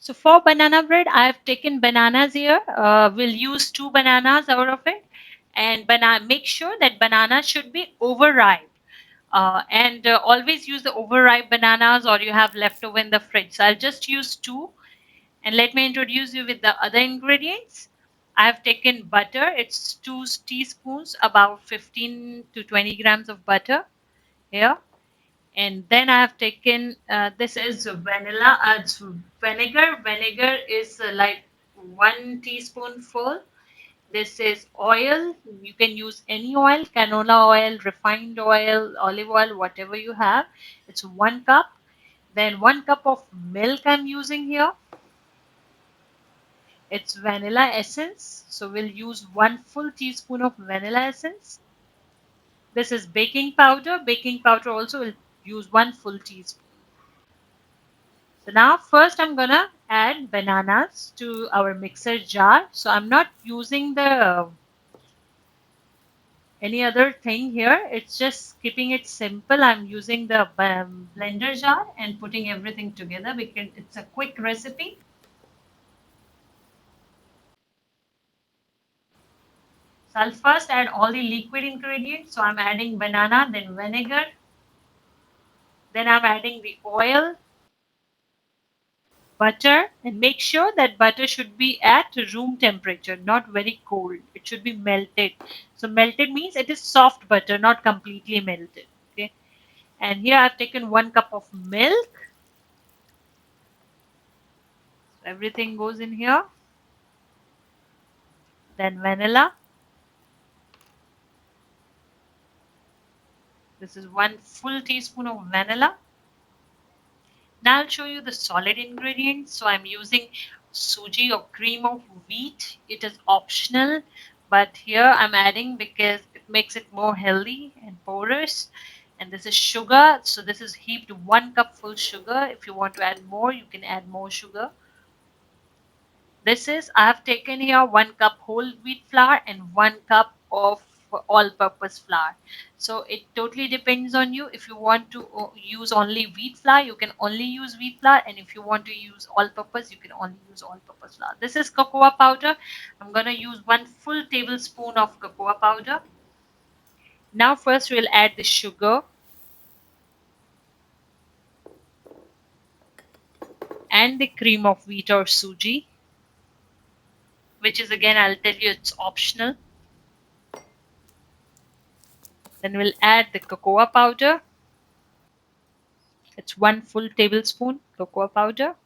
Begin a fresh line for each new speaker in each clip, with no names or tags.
So for banana bread, I have taken bananas here. We'll use 2 bananas out of it, and make sure that banana should be overripe. And always use the overripe bananas, or you have leftover in the fridge. So I'll just use 2, and let me introduce you with the other ingredients. I have taken butter. It's 2 teaspoons, about 15 to 20 grams of butter here. And then I have taken this is vanilla. It's vinegar. Vinegar is like 1 teaspoonful. This is oil. You can use any oil, canola oil, refined oil, olive oil, whatever you have. It's 1 cup. Then 1 cup of milk I'm using here. It's vanilla essence. So we'll use 1 full teaspoon of vanilla essence. This is baking powder. Baking powder also will use 1 full teaspoon. So now first I'm gonna add bananas to our mixer jar. So I'm not using the any other thing here. It's just keeping it simple. I'm using the blender jar and putting everything together because it's a quick recipe. So I'll first add all the liquid ingredients. So I'm adding banana, then vinegar, then I'm adding the oil, butter, and make sure that butter should be at room temperature, not very cold. It should be melted. So melted means it is soft butter, not completely melted. Okay. And here I've taken 1 cup of milk. So everything goes in here. Then vanilla. This is 1 full teaspoon of vanilla. Now I'll show you the solid ingredients. So I'm using suji or cream of wheat. It is optional, but here I'm adding because it makes it more healthy and porous. And this is sugar. So this is heaped 1 cup full sugar. If you want to add more, you can add more sugar. This is, I have taken here 1 cup whole wheat flour and 1 cup of all-purpose flour. So it totally depends on you. If you want to use only wheat flour, you can only use wheat flour, and if you want to use all-purpose, you can only use all-purpose flour. This is cocoa powder. I'm gonna use 1 full tablespoon of cocoa powder. Now first we'll add the sugar and the cream of wheat or suji, which is again I'll tell you it's optional. Then we'll add the cocoa powder. It's 1 full tablespoon cocoa powder.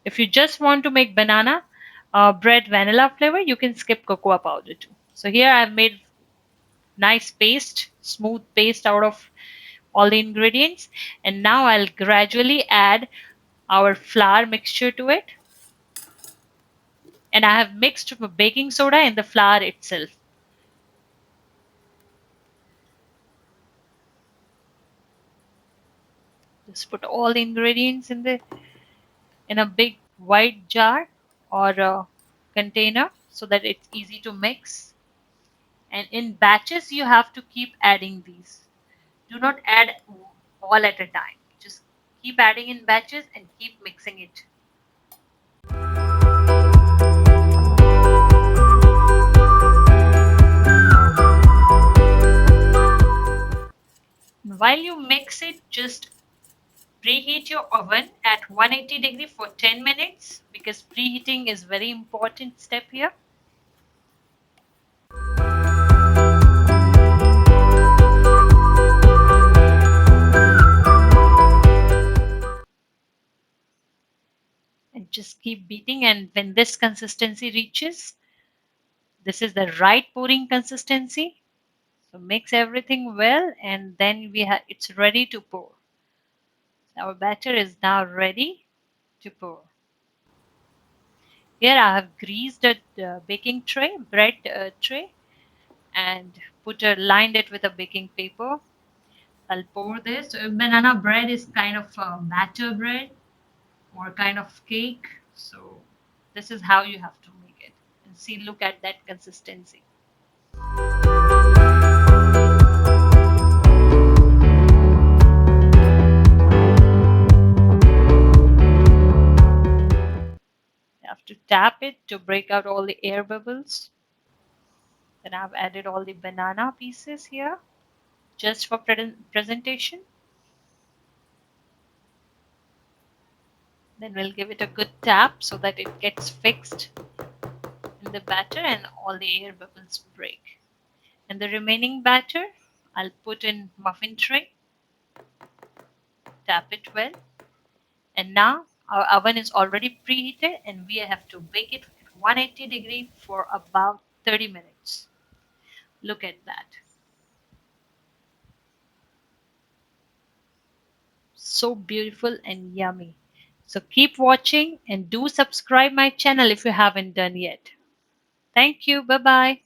If you just want to make banana bread vanilla flavor, you can skip cocoa powder too. So here I've made nice paste, smooth paste out of all the ingredients. And now I'll gradually add our flour mixture to it. And I have mixed baking soda in the flour itself. Just put all the ingredients in a big wide jar or a container so that it's easy to mix. And in batches, you have to keep adding these. Do not add all at a time. Just keep adding in batches and keep mixing it. While you mix it, just preheat your oven at 180 degree for 10 minutes because preheating is very important step here. And just keep beating, and when this consistency reaches, this is the right pouring consistency. So mix everything well, and then it's ready to pour. Our batter is now ready to pour. Here I have greased a baking tray, bread tray, and lined it with a baking paper. I'll pour this. Banana bread is kind of a batter bread or kind of cake. So this is how you have to make it. And see, look at that consistency. tap it to break out all the air bubbles. Then I've added all the banana pieces here just for presentation. Then we'll give it a good tap so that it gets fixed in the batter and all the air bubbles break. And the remaining batter, I'll put in muffin tray, tap it well. And now our oven is already preheated and we have to bake it at 180 degree for about 30 minutes. Look at that. So beautiful and yummy. So keep watching and do subscribe my channel if you haven't done yet. Thank you. Bye bye.